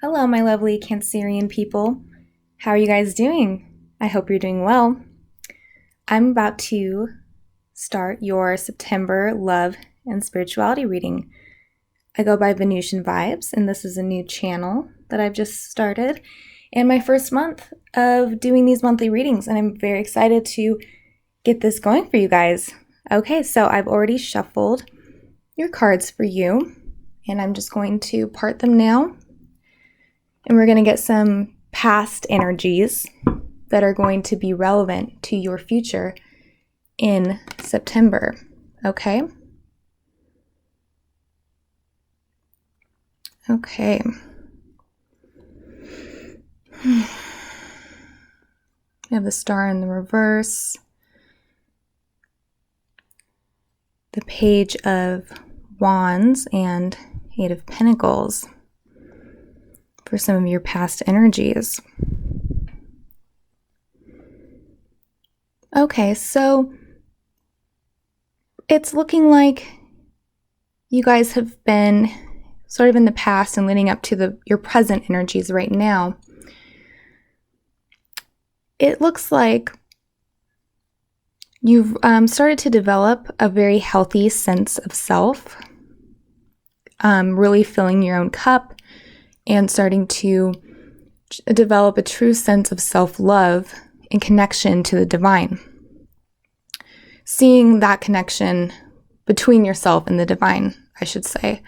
Hello, my lovely Cancerian people. How are you guys doing? I hope you're doing well. I'm about to start your September love and spirituality reading. I go by Venusian Vibes, and this is a new channel that I've just started, and my first month of doing these monthly readings, and I'm very excited to get this going for you guys. Okay, so I've already shuffled your cards for you, and I'm just going to part them now. And we're going to get some past energies that are going to be relevant to your future in September. Okay? Okay. We have the Star in the reverse, the Page of Wands, and Eight of Pentacles for some of your past energies. Okay, so it's looking like you guys have been sort of in the past and leading up to your present energies right now. It looks like you've started to develop a very healthy sense of self, really filling your own cup and starting to develop a true sense of self-love and connection to the divine. Seeing that connection between yourself and the divine, I should say.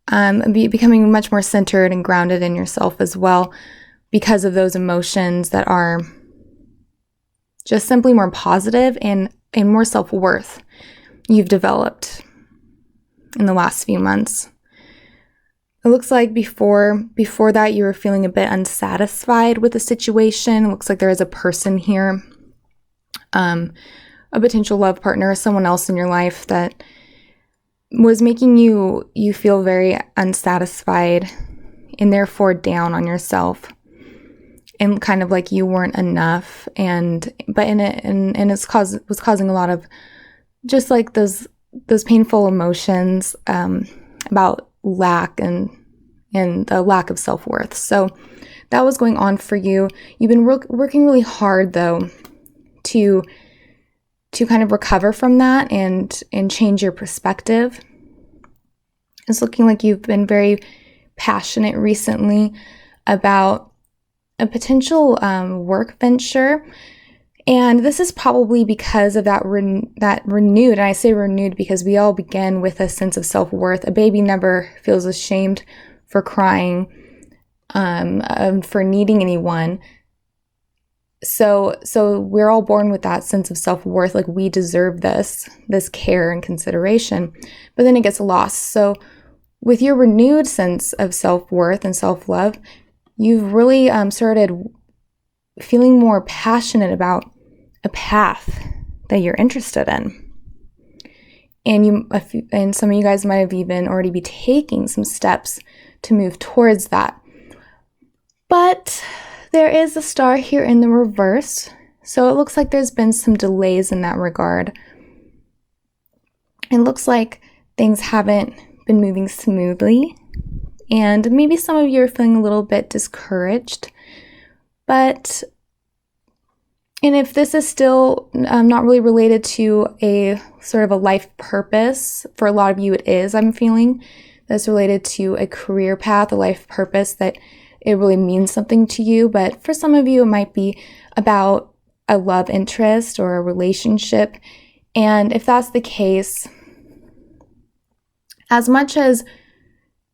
Becoming much more centered and grounded in yourself as well because of those emotions that are just simply more positive and more self-worth you've developed in the last few months. It looks like before that you were feeling a bit unsatisfied with the situation. It looks like there is a person here, a potential love partner, someone else in your life that was making you feel very unsatisfied and therefore down on yourself and kind of like you weren't enough. And was causing a lot of just like those painful emotions about lack and the lack of self-worth. So that was going on for you. You've been working really hard though to kind of recover from that and change your perspective. It's looking like you've been very passionate recently about a potential work venture. And this is probably because of that renewed, and I say renewed because we all begin with a sense of self-worth. A baby never feels ashamed for crying, for needing anyone. So we're all born with that sense of self-worth, like we deserve this care and consideration, but then it gets lost. So with your renewed sense of self-worth and self-love, you've really started feeling more passionate about a path that you're interested in. And some of you guys might have even already be taking some steps to move towards that. But there is a star here in the reverse, so it looks like there's been some delays in that regard. It looks like things haven't been moving smoothly, and maybe some of you are feeling a little bit discouraged. And if this is still not really related to a sort of a life purpose, for a lot of you it is, I'm feeling, that's related to a career path, a life purpose that it really means something to you. But for some of you, it might be about a love interest or a relationship. And if that's the case, as much as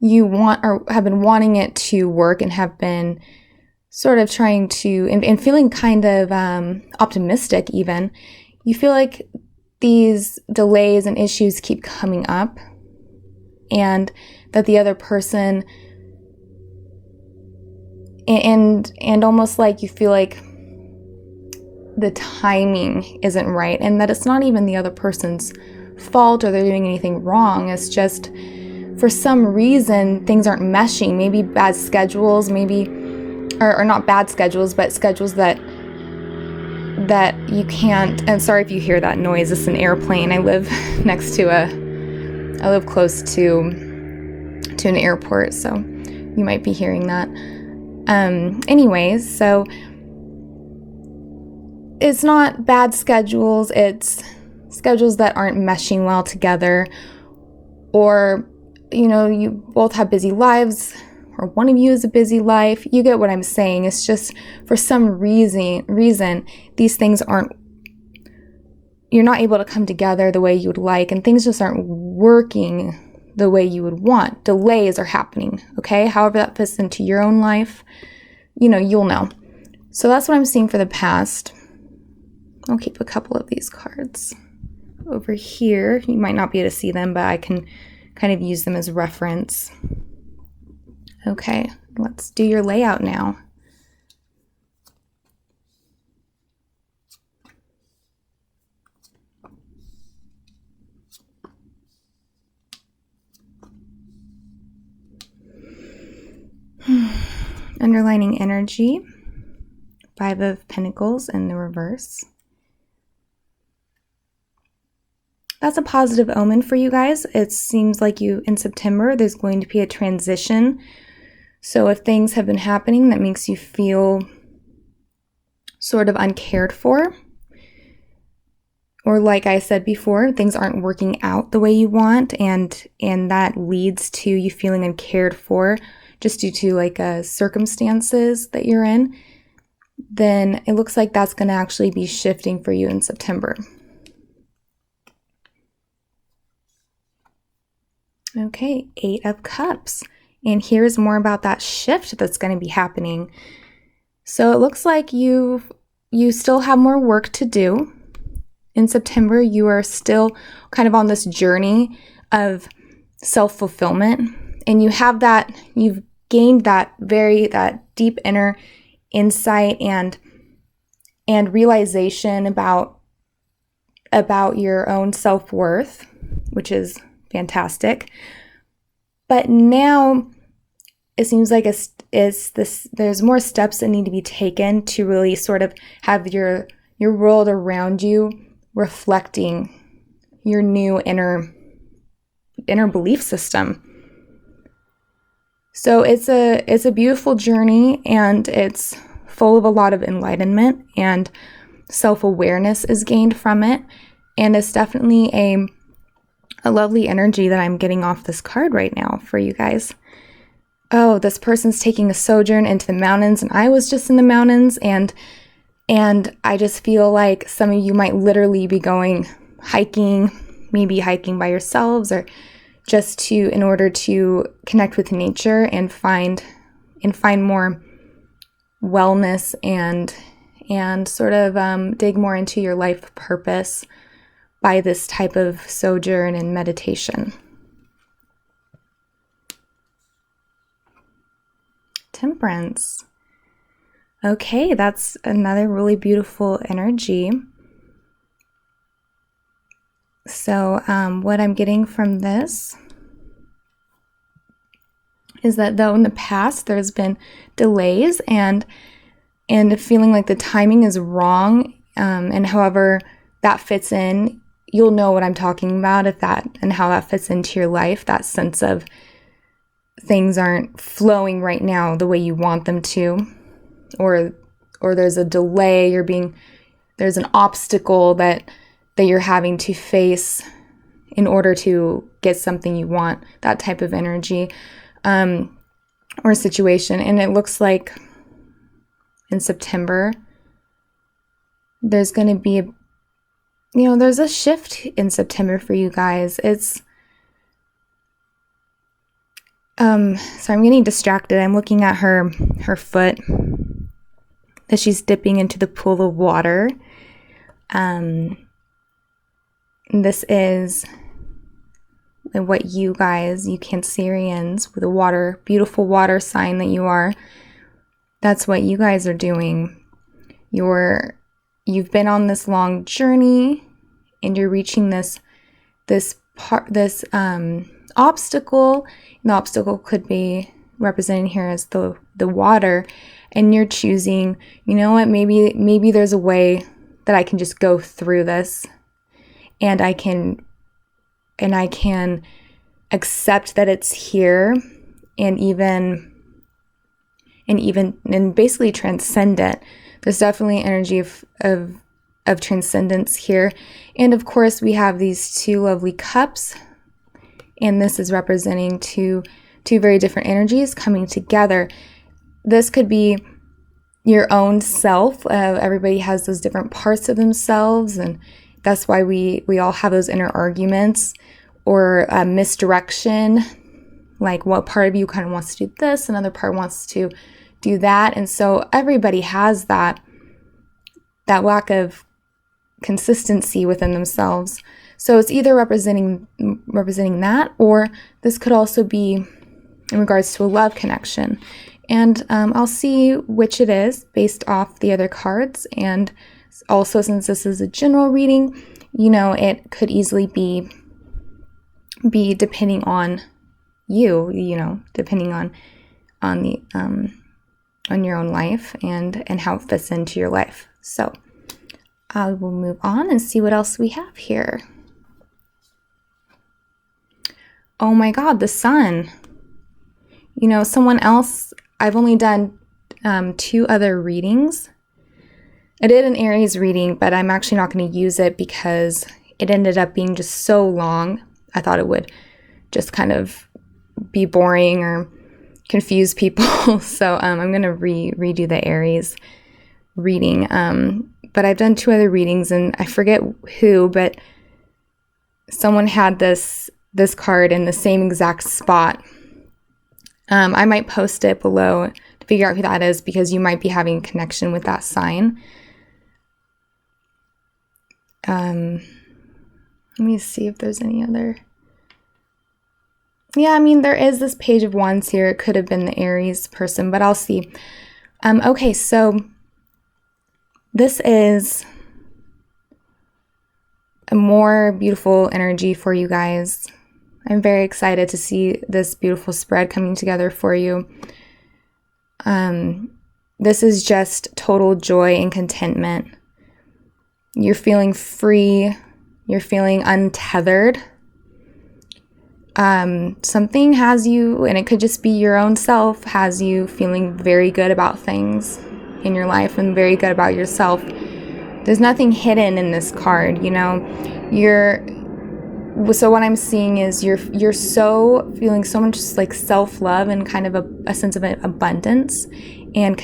you want or have been wanting it to work and have been sort of trying to, and feeling kind of optimistic even, you feel like these delays and issues keep coming up, and that the other person, and almost like you feel like the timing isn't right, and that it's not even the other person's fault or they're doing anything wrong. It's just for some reason things aren't meshing. Maybe bad schedules, or not bad schedules, but schedules that you can't. And sorry if you hear that noise, it's an airplane. I live close to an airport, so You might be hearing that. Anyways, so it's not bad schedules, it's schedules that aren't meshing well together, or, you know, you both have busy lives, or one of you has a busy life. You get what I'm saying. It's just for some reason these things you're not able to come together the way you would like, and things just aren't working the way you would want. Delays are happening, okay? However that fits into your own life, you know, you'll know. So that's what I'm seeing for the past. I'll keep a couple of these cards over here. You might not be able to see them, but I can kind of use them as reference. Okay, let's do your layout now. Underlining energy, 5 of Pentacles in the reverse. That's a positive omen for you guys. It seems like in September, there's going to be a transition. So if things have been happening that makes you feel sort of uncared for, or like I said before, things aren't working out the way you want, and that leads to you feeling uncared for just due to like circumstances that you're in, then it looks like that's going to actually be shifting for you in September. Okay, 8 of Cups. And here's more about that shift that's going to be happening. So it looks like you still have more work to do. In September, you are still kind of on this journey of self-fulfillment. And you've gained that deep inner insight and realization about your own self-worth, which is fantastic. But now it seems like there's more steps that need to be taken to really sort of have your world around you reflecting your new inner belief system. So it's a beautiful journey, and it's full of a lot of enlightenment, and self-awareness is gained from it, and it's definitely a lovely energy that I'm getting off this card right now for you guys. Oh, this person's taking a sojourn into the mountains, and I was just in the mountains, and I just feel like some of you might literally be going hiking, maybe hiking by yourselves, or just in order to connect with nature and find more wellness and sort of dig more into your life purpose by this type of sojourn and meditation. Temperance. Okay, that's another really beautiful energy. So what I'm getting from this is that though in the past there's been delays and feeling like the timing is wrong, and however that fits in, you'll know what I'm talking about and how that fits into your life, that sense of things aren't flowing right now the way you want them to, or there's a delay, there's an obstacle that you're having to face in order to get something you want, that type of energy or situation. And it looks like in September there's going to be there's a shift in September for you guys. It's so I'm getting distracted. I'm looking at her foot as she's dipping into the pool of water. This is what you Cancerians, with a beautiful water sign that you are, that's what you guys are doing. You've been on this long journey, and you're reaching this obstacle. The obstacle could be represented here as the water, and you're choosing, you know what, maybe there's a way that I can just go through this, and I can accept that it's here, and even and basically transcendent. There's definitely energy of transcendence here. And of course, we have these two lovely cups, and this is representing two very different energies coming together. This could be your own self. Everybody has those different parts of themselves, and that's why we all have those inner arguments or misdirection. Like, what part of you kind of wants to do this, another part wants to do that. And so everybody has that lack of consistency within themselves. So it's either representing that, or this could also be in regards to a love connection. And I'll see which it is based off the other cards. And also, since this is a general reading, it could easily be depending on you, depending on your own life and how it fits into your life. So I will move on and see what else we have here. Oh my God, the sun. Someone else, I've only done 2 other readings. I did an Aries reading, but I'm actually not going to use it because it ended up being just so long. I thought it would just kind of be boring or confuse people. So I'm going to redo the Aries reading. But I've done 2 other readings, and I forget who, but someone had this card in the same exact spot. I might post it below to figure out who that is, because you might be having a connection with that sign. Let me see if there's any other. Yeah, there is this Page of Wands here. It could have been the Aries person, but I'll see. Okay, so this is a more beautiful energy for you guys. I'm very excited to see this beautiful spread coming together for you. This is just total joy and contentment. You're feeling free. You're feeling untethered. Something has you, and it could just be your own self, has you feeling very good about things in your life and very good about yourself. There's nothing hidden in this card, So what I'm seeing is you're so feeling so much like self-love and kind of a sense of abundance and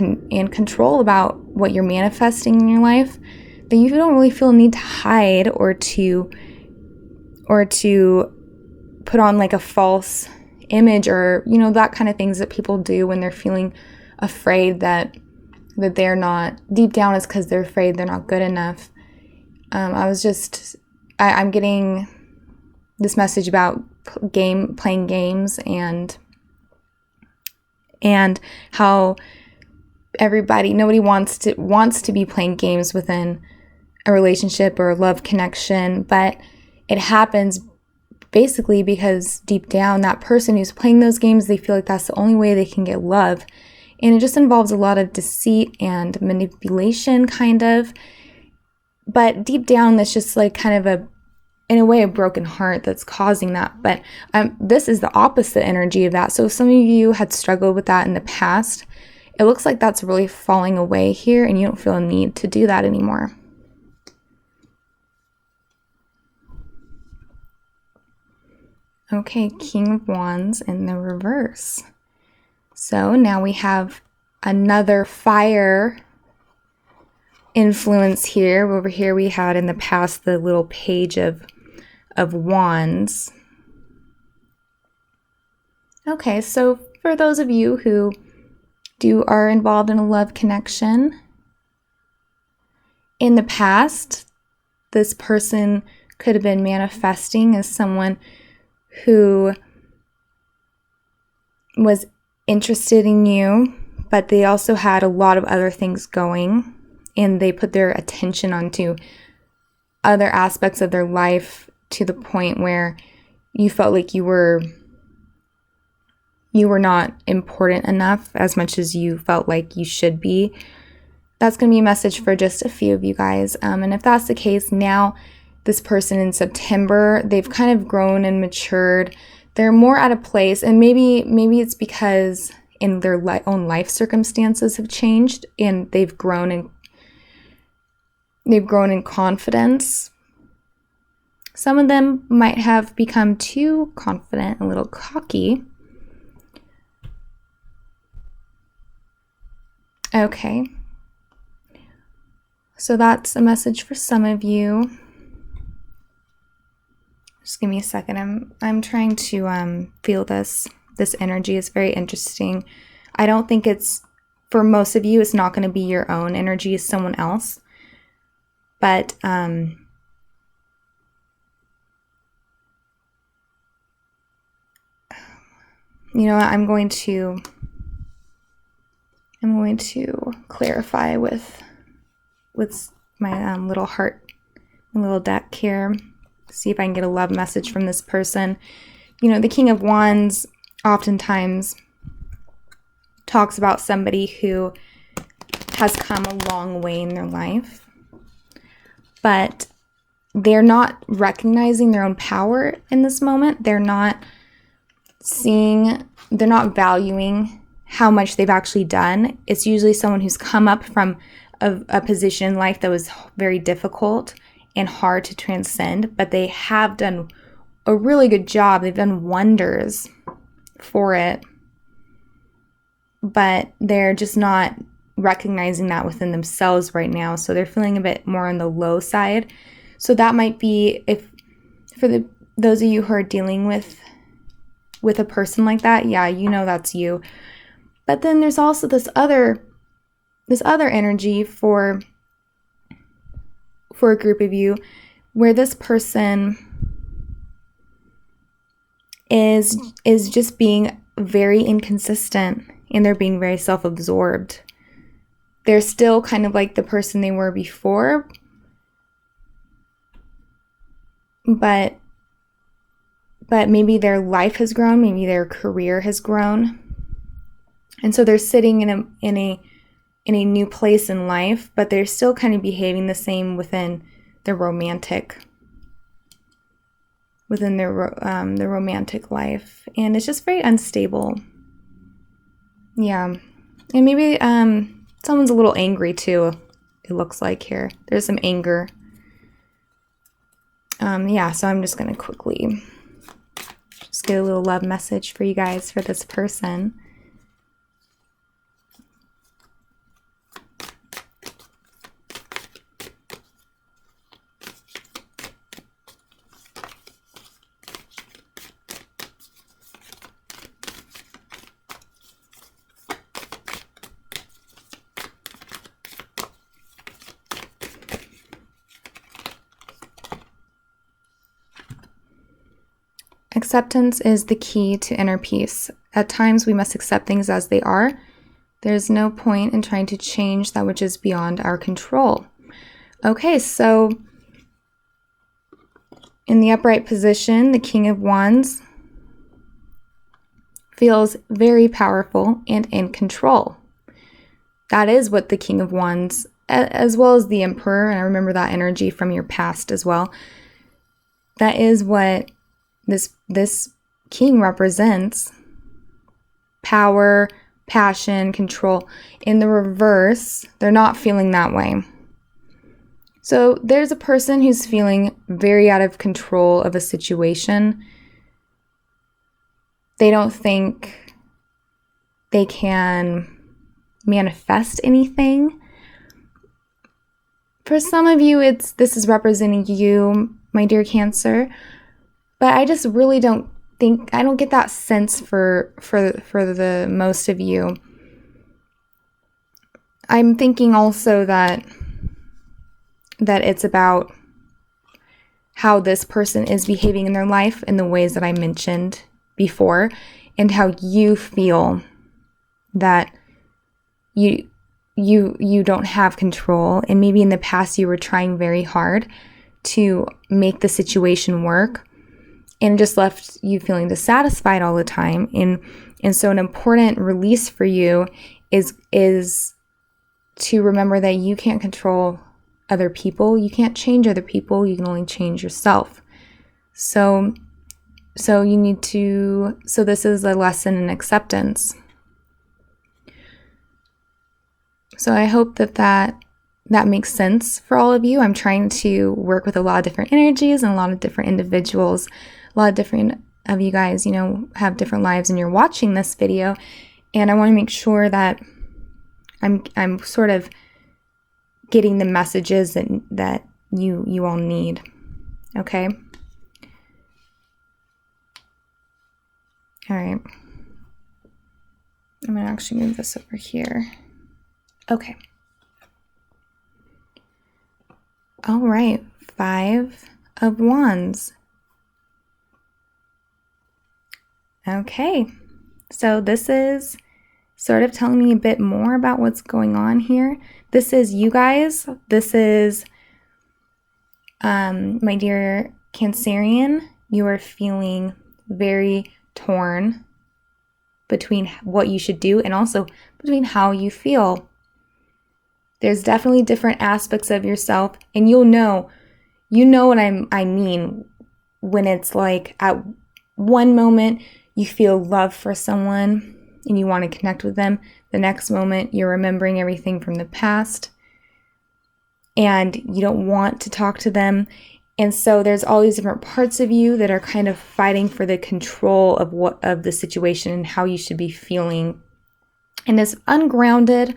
control about what you're manifesting in your life, that you don't really feel a need to hide or to put on like a false image or that kind of things that people do when they're feeling afraid that they're not, deep down is because they're afraid they're not good enough. I'm getting this message about playing games and how nobody wants to be playing games within a relationship or a love connection, but it happens basically because deep down that person who's playing those games, they feel like that's the only way they can get love. And it just involves a lot of deceit and manipulation, kind of. But deep down, that's just like kind of in a way, a broken heart that's causing that. But this is the opposite energy of that. So if some of you had struggled with that in the past, it looks like that's really falling away here, and you don't feel a need to do that anymore. Okay, King of Wands in the reverse. So now we have another fire influence here. Over here we had in the past the little Page of Wands. Okay, so for those of you who are involved in a love connection, in the past, this person could have been manifesting as someone who was interested in you, but they also had a lot of other things going, and they put their attention onto other aspects of their life to the point where you felt like you were not important enough as much as you felt like you should be. That's going to be a message for just a few of you guys. And if that's the case, now this person in September, they've kind of grown and matured. They're more at a place, and maybe it's because and their own life circumstances have changed, and they've grown in confidence. Some of them might have become too confident, a little cocky. Okay. So that's a message for some of you. Just give me a second. I'm trying to feel this energy. Is very interesting. I don't think it's, for most of you, it's not going to be your own energy, it's someone else. But I'm going to clarify with my little heart, my little deck here. See if I can get a love message from this person. The King of Wands oftentimes talks about somebody who has come a long way in their life, but they're not recognizing their own power in this moment. They're not valuing how much they've actually done. It's usually someone who's come up from a position in life that was very difficult and hard to transcend, but they have done a really good job. They've done wonders for it, but they're just not recognizing that within themselves right now. So they're feeling a bit more on the low side. So that might be, if for those of you who are dealing with a person like that, yeah, that's you. But then there's also this other energy for a group of you where this person is just being very inconsistent, and they're being very self-absorbed. They're still kind of like the person they were before, but maybe their life has grown, maybe their career has grown, and so they're sitting in a new place in life, but they're still kind of behaving the same within their romantic life, and it's just very unstable. Yeah, and maybe someone's a little angry too. It looks like here there's some anger. Yeah, so I'm just gonna quickly just get a little love message for you guys for this person. Acceptance is the key to inner peace. At times, we must accept things as they are. There's no point in trying to change that which is beyond our control. Okay, so in the upright position, the King of Wands feels very powerful and in control. That is what the King of Wands, as well as the Emperor, and I remember that energy from your past as well, that is what this king represents: power, passion, control. In the reverse, they're not feeling that way. So there's a person who's feeling very out of control of a situation. They don't think they can manifest anything. For some of you, this is representing you, my dear Cancer. But I just really don't get that sense for the most of you. I'm thinking also that it's about how this person is behaving in their life in the ways that I mentioned before, and how you feel that you don't have control, and maybe in the past you were trying very hard to make the situation work, and it just left you feeling dissatisfied all the time. And so an important release for you is to remember that you can't control other people. You can't change other people. You can only change yourself. So this is a lesson in acceptance. So I hope that makes sense for all of you. I'm trying to work with a lot of different energies and a lot of different individuals. A lot of different of you guys, have different lives and you're watching this video. And I want to make sure that I'm sort of getting the messages that you all need. Okay? All right. I'm going to actually move this over here. Okay. All right. 5 of Wands. Okay. So this is sort of telling me a bit more about what's going on here. This is you guys. This is, my dear Cancerian. You are feeling very torn between what you should do and also between how you feel. There's definitely different aspects of yourself, and you know what I mean when it's like at one moment you feel love for someone and you want to connect with them. The next moment you're remembering everything from the past and you don't want to talk to them. And so there's all these different parts of you that are kind of fighting for the control of the situation and how you should be feeling. And it's ungrounded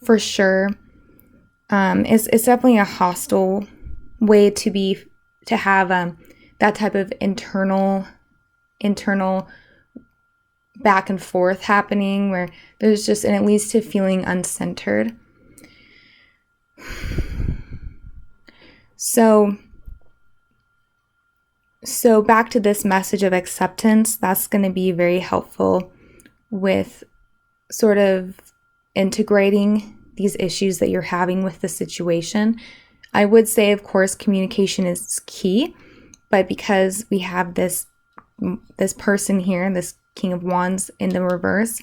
for sure. It's definitely a hostile way to have that type of internal back and forth happening where there's just, and it leads to feeling uncentered. So back to this message of acceptance, that's going to be very helpful with sort of integrating these issues that you're having with the situation. I would say, of course, communication is key, but because we have this person here, this King of Wands in the reverse,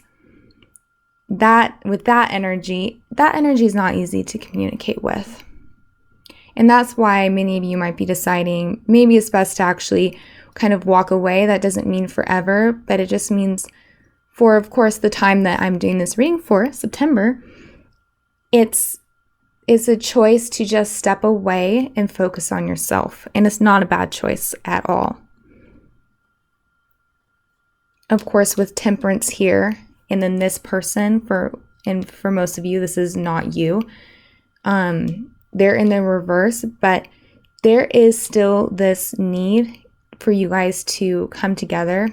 that energy is not easy to communicate with. And that's why many of you might be deciding maybe it's best to actually kind of walk away. That doesn't mean forever, but it just means for, of course, the time that I'm doing this reading for, September, it's a choice to just step away and focus on yourself. And it's not a bad choice at all. Of course, with Temperance here, and then this person, for most of you, this is not you. They're in the reverse, but there is still this need for you guys to come together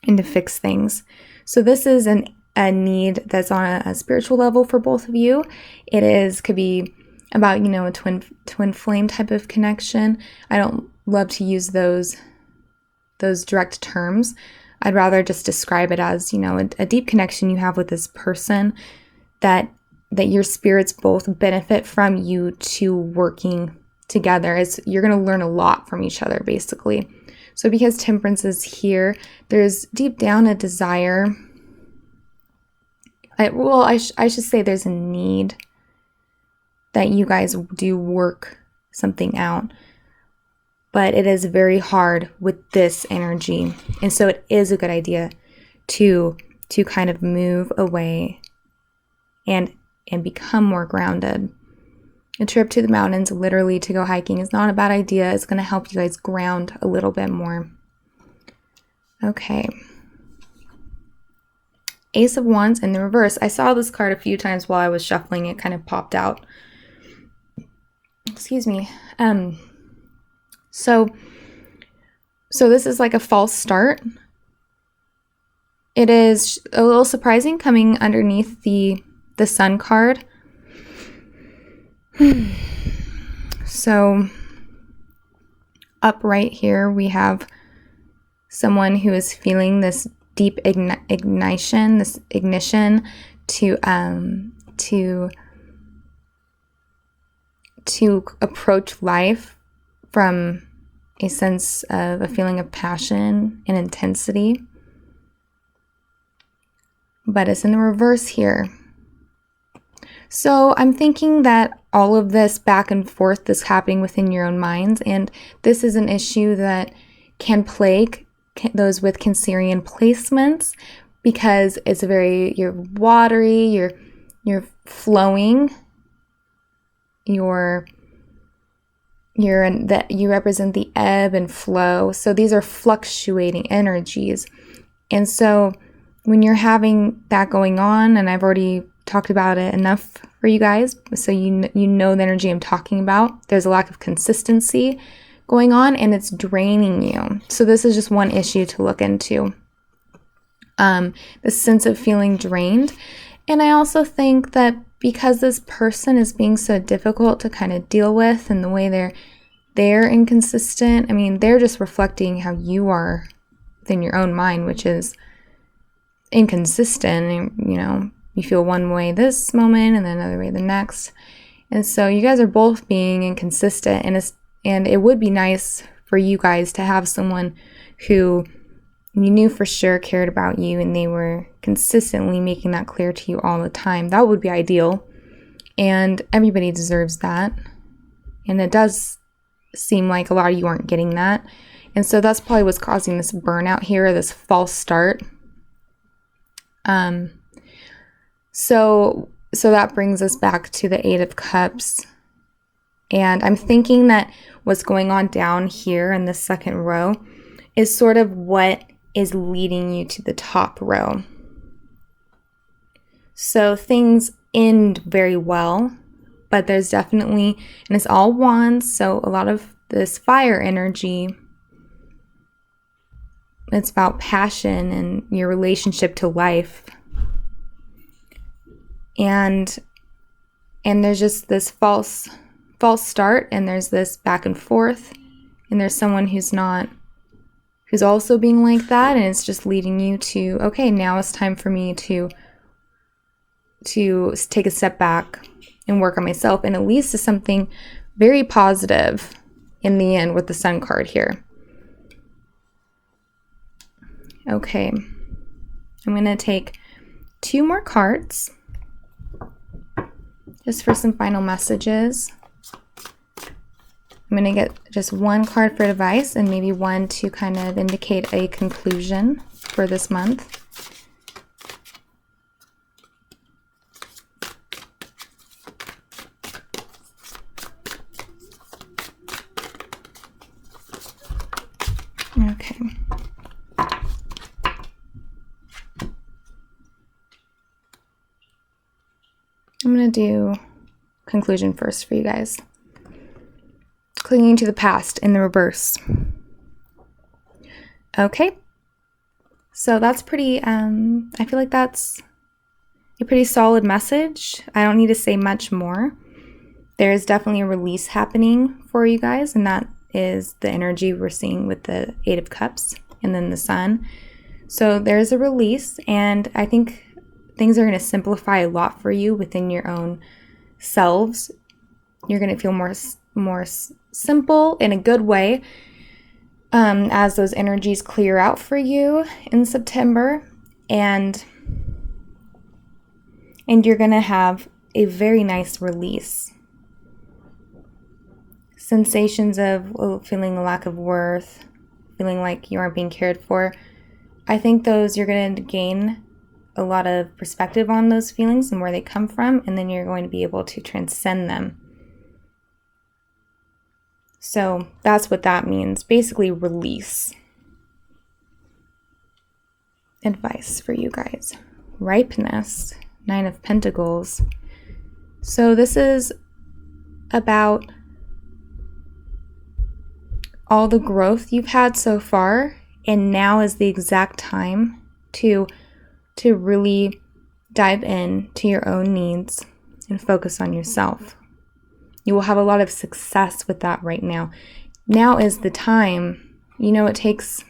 and to fix things. So this is a need that's on a spiritual level for both of you. Could be about, a twin flame type of connection. I don't love to use those direct terms. I'd rather just describe it as, a deep connection you have with this person that your spirits both benefit from you two working together. You're going to learn a lot from each other, basically. So because Temperance is here, there's deep down a desire. I should say there's a need that you guys do work something out. But it is very hard with this energy. And so it is a good idea to kind of move away and become more grounded. A trip to the mountains, literally to go hiking, is not a bad idea. It's going to help you guys ground a little bit more. Okay. Ace of Wands in the reverse. I saw this card a few times while I was shuffling. It kind of popped out. Excuse me. So this is like a false start. It is a little surprising coming underneath the Sun card. So up right here we have someone who is feeling this deep ignition to approach life from a sense of a feeling of passion and intensity. But it's in the reverse here. So I'm thinking that all of this back and forth is happening within your own minds, and this is an issue that can plague those with Cancerian placements because it's you're watery, You're flowing. You represent the ebb and flow. So these are fluctuating energies. And so when you're having that going on, and I've already talked about it enough for you guys, so you know the energy I'm talking about, there's a lack of consistency going on and it's draining you. So this is just one issue to look into. The sense of feeling drained. And I also think that because this person is being so difficult to kind of deal with and the way they're inconsistent, I mean, they're just reflecting how you are within your own mind, which is inconsistent. You know, you feel one way this moment and then another way the next. And so you guys are both being inconsistent, and it would be nice for you guys to have someone who you knew for sure cared about you and they were consistently making that clear to you all the time. That would be ideal. And everybody deserves that. And it does seem like a lot of you aren't getting that. And so that's probably what's causing this burnout here, this false start. So that brings us back to the Eight of Cups. And I'm thinking that what's going on down here in the second row is sort of what is leading you to the top row. So things end very well, but there's definitely, and it's all wands, so a lot of this fire energy, it's about passion and your relationship to life. And there's just this false start, and there's this back and forth, and there's someone who's also being like that, and it's just leading you to, okay, now it's time for me to take a step back and work on myself, and it leads to something very positive in the end with the Sun card here. Okay, I'm going to take 2 more cards just for some final messages. I'm going to get just 1 card for advice and maybe 1 to kind of indicate a conclusion for this month. Okay. I'm going to do conclusion first for you guys. Clinging to the past in the reverse. Okay. So that's pretty, I feel like that's a pretty solid message. I don't need to say much more. There is definitely a release happening for you guys, and that is the energy we're seeing with the Eight of Cups and then the Sun. So there's a release, and I think things are going to simplify a lot for you within your own selves. You're going to feel more simple in a good way as those energies clear out for you in September, and you're going to have a very nice release. Sensations of feeling a lack of worth, feeling like you aren't being cared for. I think those, you're going to gain a lot of perspective on those feelings and where they come from, and then you're going to be able to transcend them. So that's what that means. Basically, release. Advice for you guys. Ripeness. 9 of Pentacles. So this is about all the growth you've had so far, and now is the exact time to really dive in to your own needs and focus on yourself. You will have a lot of success with that right now. Now is the time. You know, it takes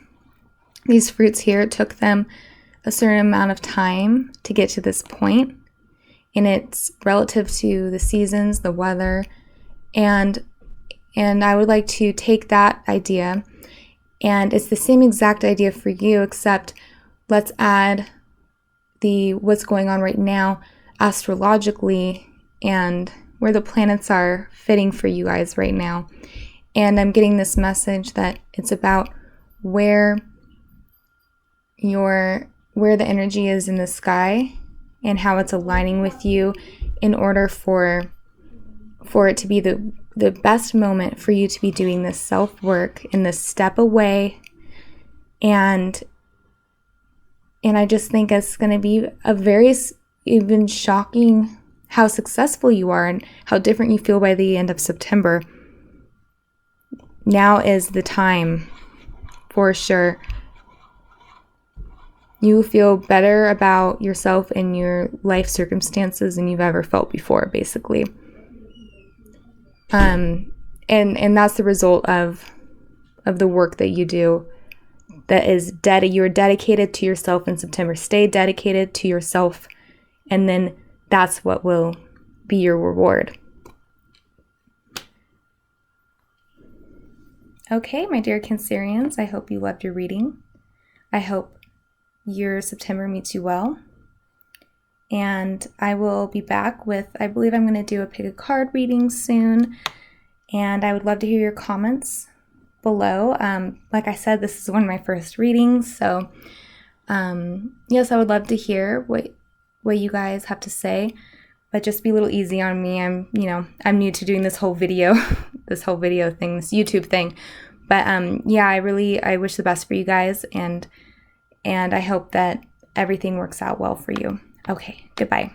these fruits here, it took them a certain amount of time to get to this point, and it's relative to the seasons, the weather, and I would like to take that idea, and it's the same exact idea for you, except let's add what's going on right now astrologically and where the planets are fitting for you guys right now. And I'm getting this message that it's about where the energy is in the sky and how it's aligning with you in order for it to be the best moment for you to be doing this self-work in this step away. And I just think it's going to be a very even shocking how successful you are and how different you feel by the end of September. Now is the time, for sure. You feel better about yourself and your life circumstances than you've ever felt before, basically. And that's the result of the work that you do. That is you're dedicated to yourself in September. Stay dedicated to yourself, and then that's what will be your reward. Okay, my dear Cancerians, I hope you loved your reading. I hope your September meets you well. And I will be back with, I believe I'm going to do a pick a card reading soon. And I would love to hear your comments below. Like I said, this is one of my first readings. So, yes, I would love to hear what you guys have to say. But just be a little easy on me. I'm new to doing this whole video, thing, this YouTube thing. But yeah, I wish the best for you guys, and I hope that everything works out well for you. Okay, goodbye.